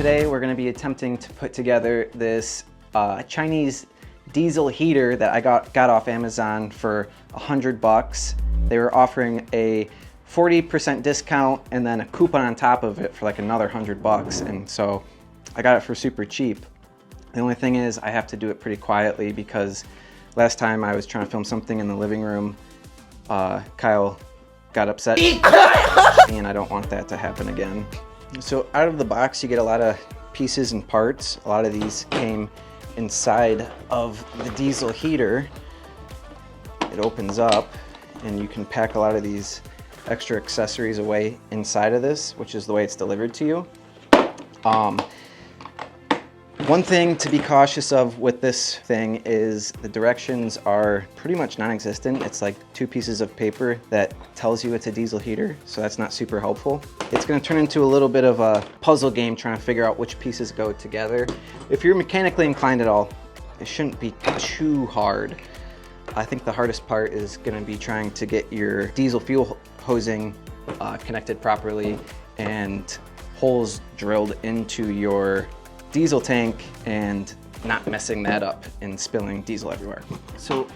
Today we're going to be attempting to put together this Chinese diesel heater that I got off Amazon for $100. They were offering a 40% discount and then a coupon on top of it for like another $100, and so I got it for super cheap. The only thing is I have to do it pretty quietly because last time I was trying to film something in the living room, Kyle got upset and I don't want that to happen again. So out of the box you get a lot of pieces and parts. A lot of these came inside of the diesel heater. It opens up and you can pack a lot of these extra accessories away inside of this, which is the way it's delivered to you. One thing to be cautious of with this thing is the directions are pretty much non-existent. It's like 2 pieces of paper that tells you it's a diesel heater, so that's not super helpful. It's going to turn into a little bit of a puzzle game trying to figure out which pieces go together. If you're mechanically inclined at all, it shouldn't be too hard. I think the hardest part is going to be trying to get your diesel fuel hosing connected properly and holes drilled into your diesel tank and not messing that up and spilling diesel everywhere. So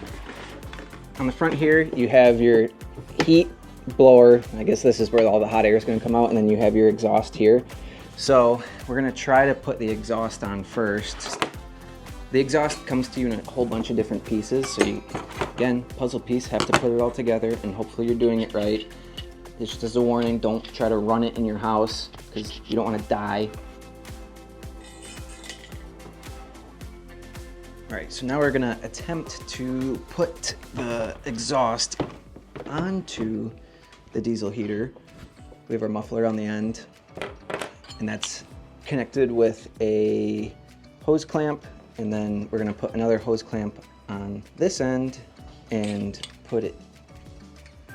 on the front here you have your heat blower. I guess this is where all the hot air is going to come out, and then you have your exhaust here. So we're going to try to put the exhaust on first. The exhaust comes to you in a whole bunch of different pieces, so you, again, puzzle piece, have to put it all together, and hopefully you're doing it right. Just as a warning, don't try to run it in your house because you don't want to die. All right, so now we're gonna attempt to put the exhaust onto the diesel heater. We have our muffler on the end, and that's connected with a hose clamp, and then we're gonna put another hose clamp on this end and put it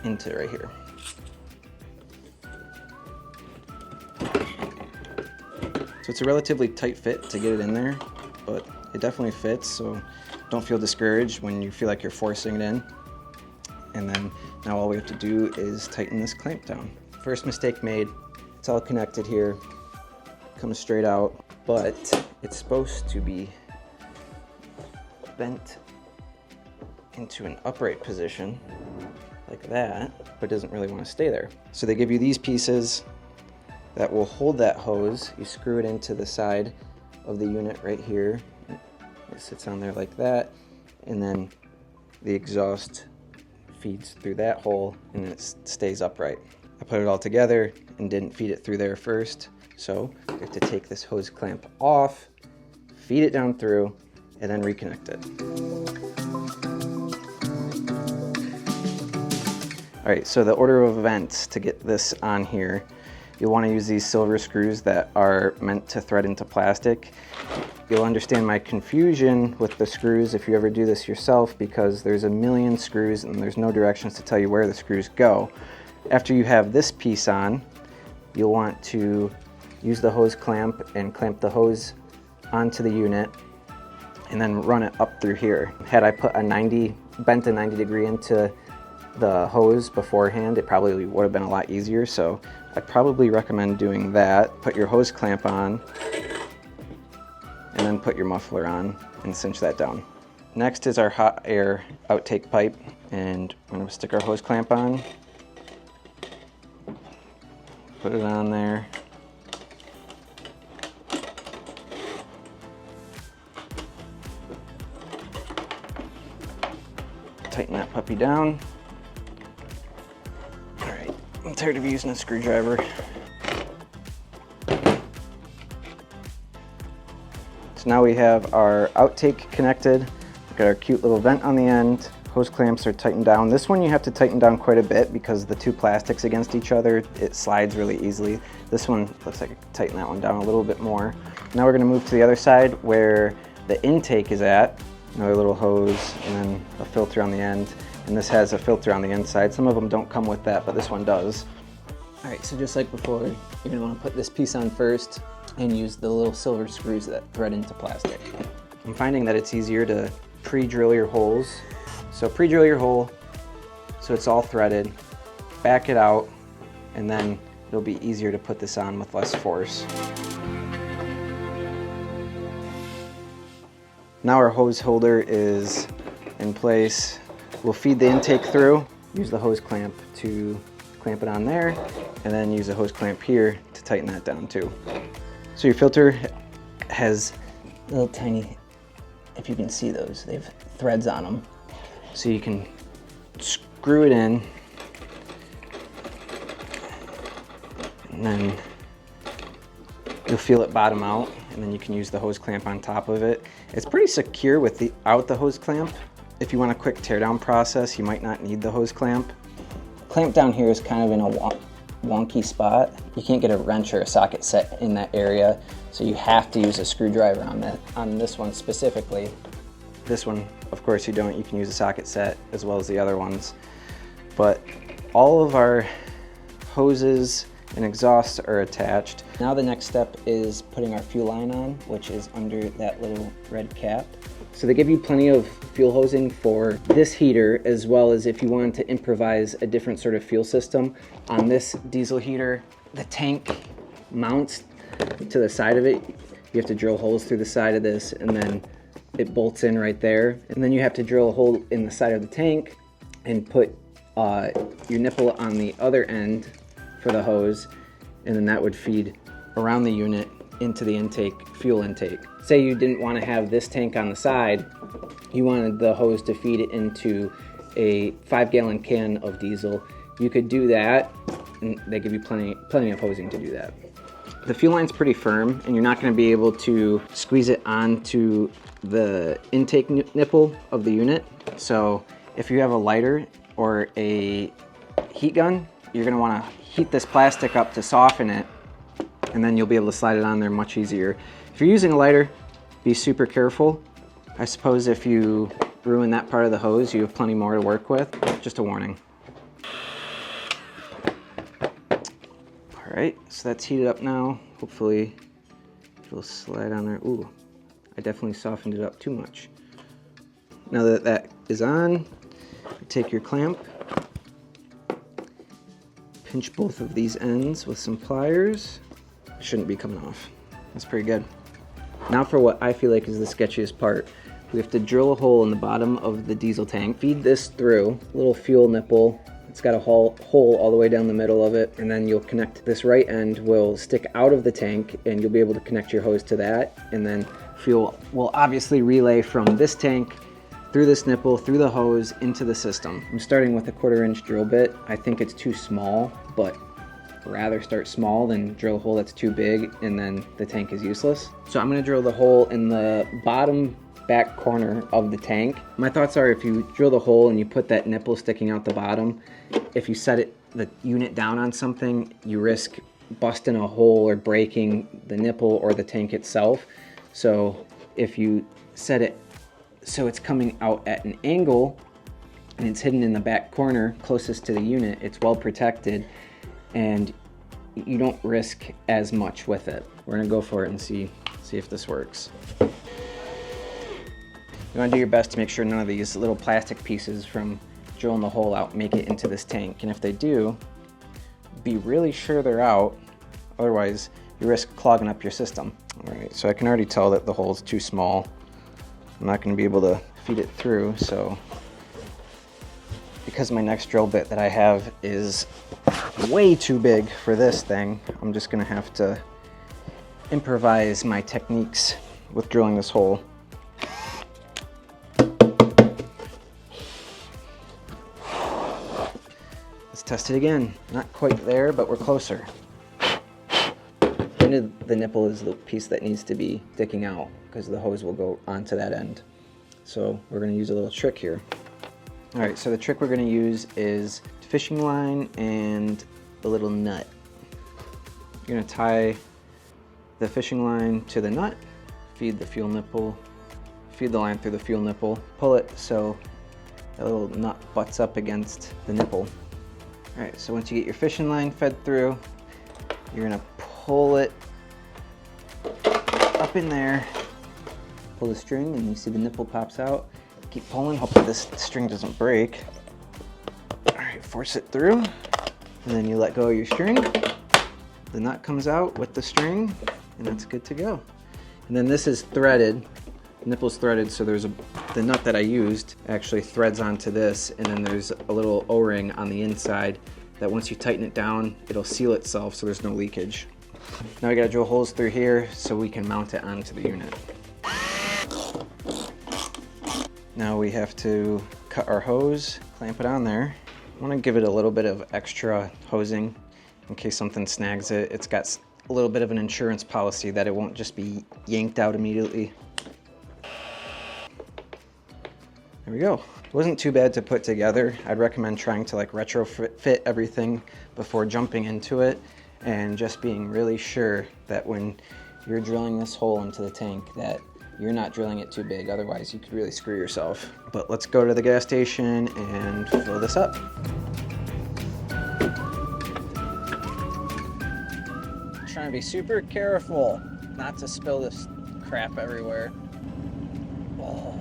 into right here. So it's a relatively tight fit to get it in there, but it definitely fits, so don't feel discouraged when you feel like you're forcing it in. And then now all we have to do is tighten this clamp down. First mistake made. It's all connected here, comes straight out, but it's supposed to be bent into an upright position like that, but doesn't really want to stay there. So they give you these pieces that will hold that hose. You screw it into the side of the unit right here. It sits on there like that, and then the exhaust feeds through that hole and it stays upright. I put it all together and didn't feed it through there first, so you have to take this hose clamp off, feed it down through, and then reconnect it. All right, so the order of events to get this on here, you'll want to use these silver screws that are meant to thread into plastic. You'll understand my confusion with the screws if you ever do this yourself, because there's a million screws and there's no directions to tell you where the screws go. After you have this piece on, you'll want to use the hose clamp and clamp the hose onto the unit and then run it up through here. Had I put bent a 90 degree into the hose beforehand, it probably would have been a lot easier, so I'd probably recommend doing that. Put your hose clamp on and then put your muffler on and cinch that down. Next is our hot air outtake pipe, and I'm going to stick our hose clamp on, put it on there, tighten that puppy down. All right, I'm tired of using a screwdriver. So now we have our outtake connected. We've got our cute little vent on the end. Hose clamps are tightened down. This one you have to tighten down quite a bit because the 2 plastics against each other, it slides really easily. This one looks like I could tighten that one down a little bit more. Now we're going to move to the other side where the intake is at. Another little hose and then a filter on the end. And this has a filter on the inside. Some of them don't come with that, but this one does. All right, so just like before, you're going to want to put this piece on first and use the little silver screws that thread into plastic. I'm finding that it's easier to pre-drill your holes. So pre-drill your hole so it's all threaded, back it out, and then it'll be easier to put this on with less force. Now our hose holder is in place. We'll feed the intake through, use the hose clamp to clamp it on there, and then use a hose clamp here to tighten that down too. So your filter has little tiny, if you can see those, they have threads on them. So you can screw it in, and then you'll feel it bottom out, and then you can use the hose clamp on top of it. It's pretty secure without the hose clamp. If you want a quick teardown process, you might not need the hose clamp. Clamp down here is kind of in a wonky spot. You can't get a wrench or a socket set in that area, so you have to use a screwdriver on this one specifically. This one, of course, you don't. You can use a socket set as well as the other ones. But all of our hoses and exhausts are attached. Now the next step is putting our fuel line on, which is under that little red cap. So they give you plenty of fuel hosing for this heater, as well as if you wanted to improvise a different sort of fuel system. On this diesel heater, the tank mounts to the side of it. You have to drill holes through the side of this, and then it bolts in right there. And then you have to drill a hole in the side of the tank and put your nipple on the other end for the hose, and then that would feed around the unit into the intake, fuel intake. Say you didn't want to have this tank on the side, you wanted the hose to feed it into a 5-gallon can of diesel. You could do that, and they give you plenty of hosing to do that. The fuel line's pretty firm, and you're not going to be able to squeeze it onto the intake nipple of the unit. So if you have a lighter or a heat gun, you're going to want to heat this plastic up to soften it, and then you'll be able to slide it on there much easier. If you're using a lighter, be super careful. I suppose if you ruin that part of the hose, you have plenty more to work with. Just a warning. All right, so that's heated up now. Hopefully it'll slide on there. Ooh, I definitely softened it up too much. Now that that is on, take your clamp, pinch both of these ends with some pliers. It shouldn't be coming off. That's pretty good. Now for what I feel like is the sketchiest part. We have to drill a hole in the bottom of the diesel tank, feed this through, little fuel nipple. It's got a hole all the way down the middle of it, and then you'll connect this right end will stick out of the tank, and you'll be able to connect your hose to that, and then fuel will obviously relay from this tank through this nipple, through the hose, into the system. I'm starting with a 1/4-inch drill bit. I think it's too small, but rather start small than drill a hole that's too big and then the tank is useless. So I'm gonna drill the hole in the bottom back corner of the tank. My thoughts are, if you drill the hole and you put that nipple sticking out the bottom, if you set the unit down on something, you risk busting a hole or breaking the nipple or the tank itself. So if you set it so it's coming out at an angle and it's hidden in the back corner closest to the unit, it's well protected and you don't risk as much with it. We're gonna go for it and see if this works. You wanna do your best to make sure none of these little plastic pieces from drilling the hole out make it into this tank. And if they do, be really sure they're out. Otherwise, you risk clogging up your system. All right, so I can already tell that the hole's too small. I'm not gonna be able to feed it through, so because my next drill bit that I have is way too big for this thing, I'm just gonna have to improvise my techniques with drilling this hole. Let's test it again. Not quite there, but we're closer. The end of the nipple is the piece that needs to be sticking out because the hose will go onto that end. So we're gonna use a little trick here. All right, so the trick we're gonna use is fishing line and a little nut. You're gonna tie the fishing line to the nut, feed the fuel nipple, feed the line through the fuel nipple, pull it so that little nut butts up against the nipple. All right, so once you get your fishing line fed through, you're gonna pull it up in there, pull the string, and you see the nipple pops out. Keep pulling, hopefully this string doesn't break. All right, force it through, and then you let go of your string. The nut comes out with the string, and that's good to go. And then this is threaded. nipple's threaded, so there's the nut that I used actually threads onto this, and then there's a little O-ring on the inside that once you tighten it down, it'll seal itself so there's no leakage. Now we gotta drill holes through here so we can mount it onto the unit. Now we have to cut our hose, clamp it on there. I wanna give it a little bit of extra hosing in case something snags it. It's got a little bit of an insurance policy that it won't just be yanked out immediately. There we go. It wasn't too bad to put together. I'd recommend trying to like retrofit everything before jumping into it, and just being really sure that when you're drilling this hole into the tank that you're not drilling it too big, otherwise you could really screw yourself. But let's go to the gas station and fill this up. Trying to be super careful not to spill this crap everywhere. Oh,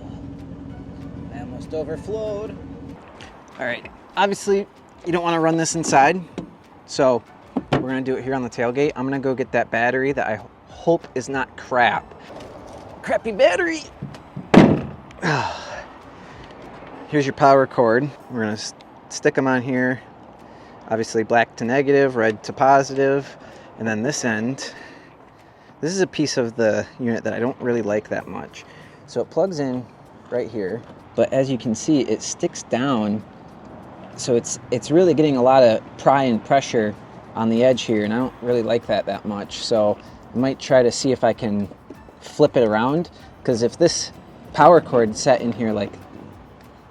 I almost overflowed. All right, obviously you don't want to run this inside, so we're gonna do it here on the tailgate. I'm gonna go get that battery that I hope is not crap. Crappy battery. Here's your power cord. We're gonna stick them on here. Obviously black to negative, red to positive. And then this end, this is a piece of the unit that I don't really like that much. So it plugs in right here, but as you can see, it sticks down. So it's really getting a lot of pry and pressure on the edge here, and I don't really like that much. So I might try to see if I can flip it around, because if this power cord sat in here like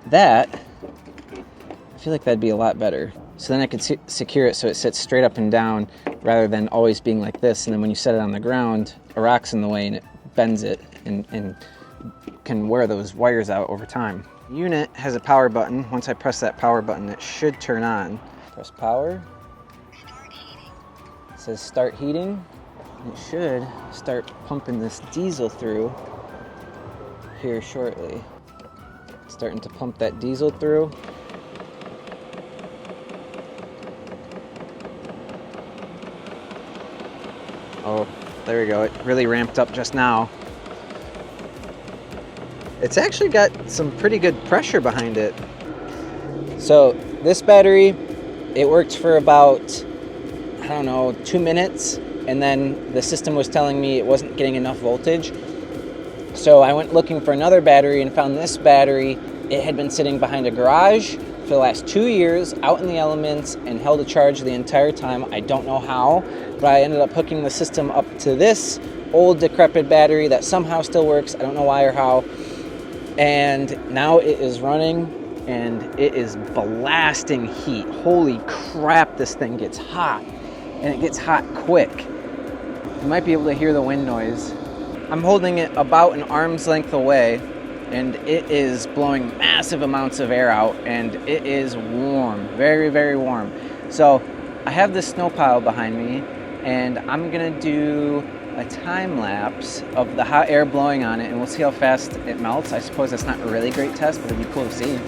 that, I feel like that'd be a lot better. So then I could secure it so it sits straight up and down rather than always being like this, and then when you set it on the ground, a rock's in the way and it bends it and can wear those wires out over time. The unit has a power button. Once I press that power button, it should turn on. Press power. It says start heating. It should start pumping this diesel through here shortly. Starting to pump that diesel through. Oh, there we go. It really ramped up just now. It's actually got some pretty good pressure behind it. So this battery, it worked for about, I don't know, 2 minutes. And then the system was telling me it wasn't getting enough voltage. So I went looking for another battery and found this battery. It had been sitting behind a garage for the last 2 years, out in the elements, and held a charge the entire time. I don't know how, but I ended up hooking the system up to this old decrepit battery that somehow still works. I don't know why or how. And now it is running, and it is blasting heat. Holy crap, this thing gets hot, and it gets hot quick. You might be able to hear the wind noise. I'm holding it about an arm's length away, and it is blowing massive amounts of air out, and it is warm, very, very warm. So I have this snow pile behind me, and I'm gonna do a time lapse of the hot air blowing on it, and we'll see how fast it melts. I suppose that's not a really great test, but it'd be cool to see.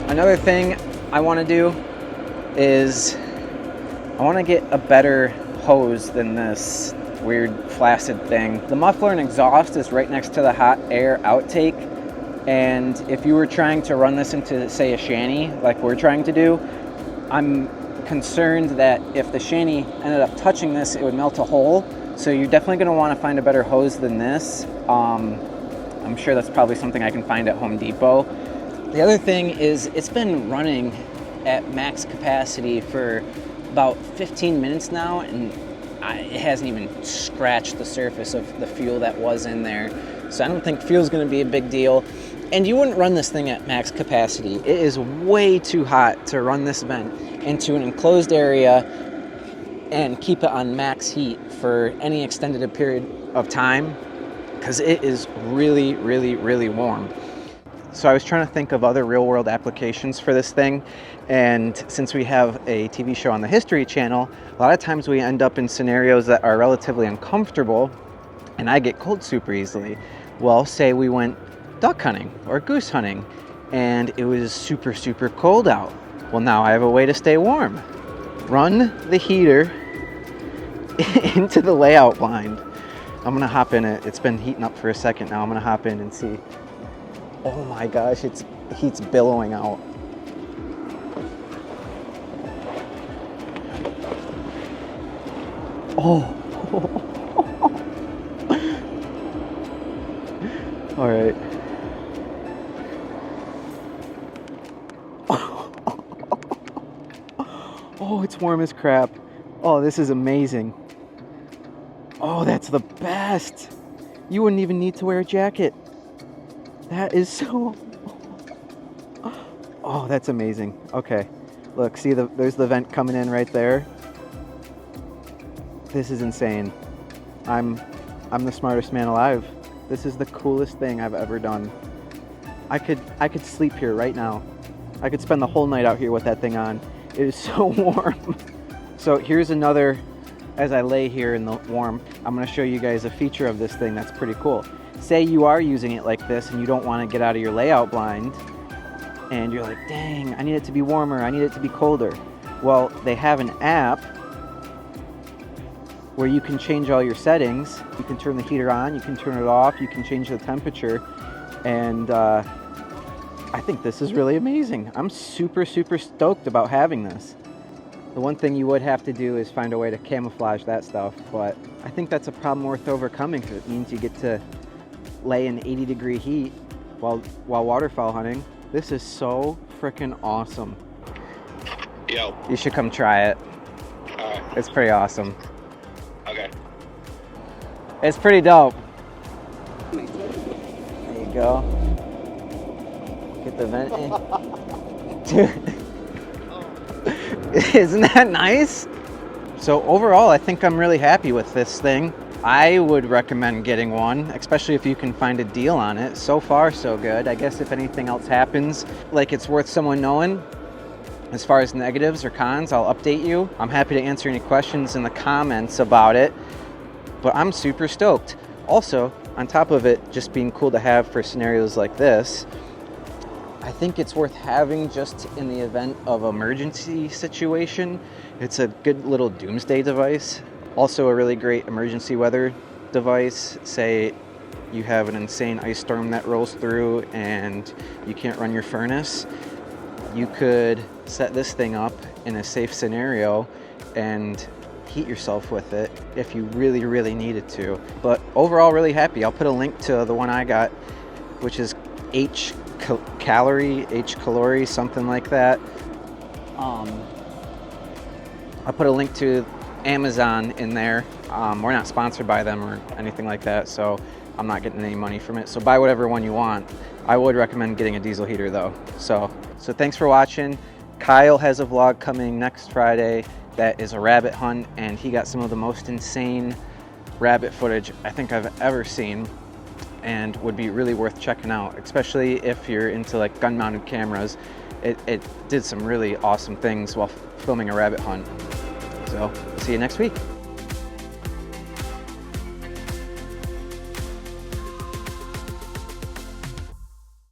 Another thing I want to do is I want to get a better hose than this weird flaccid thing. The muffler and exhaust is right next to the hot air outtake, and if you were trying to run this into, say, a shanty like we're trying to do, I'm concerned that if the shanty ended up touching this, it would melt a hole. So you're definitely going to want to find a better hose than this. I'm sure that's probably something I can find at Home Depot. The other thing is it's been running at max capacity for about 15 minutes now, and it hasn't even scratched the surface of the fuel that was in there. So I don't think fuel's going to be a big deal. And you wouldn't run this thing at max capacity. It is way too hot to run this vent into an enclosed area and keep it on max heat for any extended period of time, because it is really, really, really warm. So I was trying to think of other real-world applications for this thing, and since we have a TV show on the History Channel, a lot of times we end up in scenarios that are relatively uncomfortable, and I get cold super easily. Well, say we went duck hunting or goose hunting, and it was super, super cold out. Well, now I have a way to stay warm. Run the heater into the layout blind. I'm gonna hop in it. It's been heating up for a second now. I'm gonna hop in and see. Oh my gosh, heat's billowing out. Oh. All right. Oh, it's warm as crap. Oh, this is amazing. Oh, that's the best. You wouldn't even need to wear a jacket. That is so... Oh, that's amazing. Okay. Look, see, there's the vent coming in right there. This is insane. I'm the smartest man alive. This is the coolest thing I've ever done. I could sleep here right now. I could spend the whole night out here with that thing on. It is so warm. So here's another, as I lay here in the warm, I'm gonna show you guys a feature of this thing that's pretty cool. Say you are using it like this and you don't wanna get out of your layout blind and you're like, dang, I need it to be warmer, I need it to be colder. Well, they have an app where you can change all your settings. You can turn the heater on, you can turn it off, you can change the temperature, and I think this is really amazing. I'm super, super stoked about having this. The one thing you would have to do is find a way to camouflage that stuff, but I think that's a problem worth overcoming because it means you get to lay in 80-degree heat while waterfowl hunting. This is so freaking awesome. Yo. You should come try it. All right. It's pretty awesome. Okay. It's pretty dope. There you go. Get the vent in. Dude. Isn't that nice? So overall, I think I'm really happy with this thing. I would recommend getting one, especially if you can find a deal on it. So far, so good. I guess if anything else happens, like it's worth someone knowing, as far as negatives or cons, I'll update you. I'm happy to answer any questions in the comments about it, but I'm super stoked. Also, on top of it just being cool to have for scenarios like this, I think it's worth having just in the event of emergency situation. It's a good little doomsday device. Also a really great emergency weather device. Say you have an insane ice storm that rolls through and you can't run your furnace. You could set this thing up in a safe scenario and heat yourself with it if you really, really needed to. But overall, really happy. I'll put a link to the one I got, which is H Calorie, something like that. I'll put a link to Amazon in there. We're not sponsored by them or anything like that, so I'm not getting any money from it. So buy whatever one you want. I would recommend getting a diesel heater though. So thanks for watching. Kyle has a vlog coming next Friday that is a rabbit hunt, and he got some of the most insane rabbit footage I think I've ever seen, and would be really worth checking out, especially if you're into like gun-mounted cameras. It did some really awesome things while filming a rabbit hunt. So see you next week.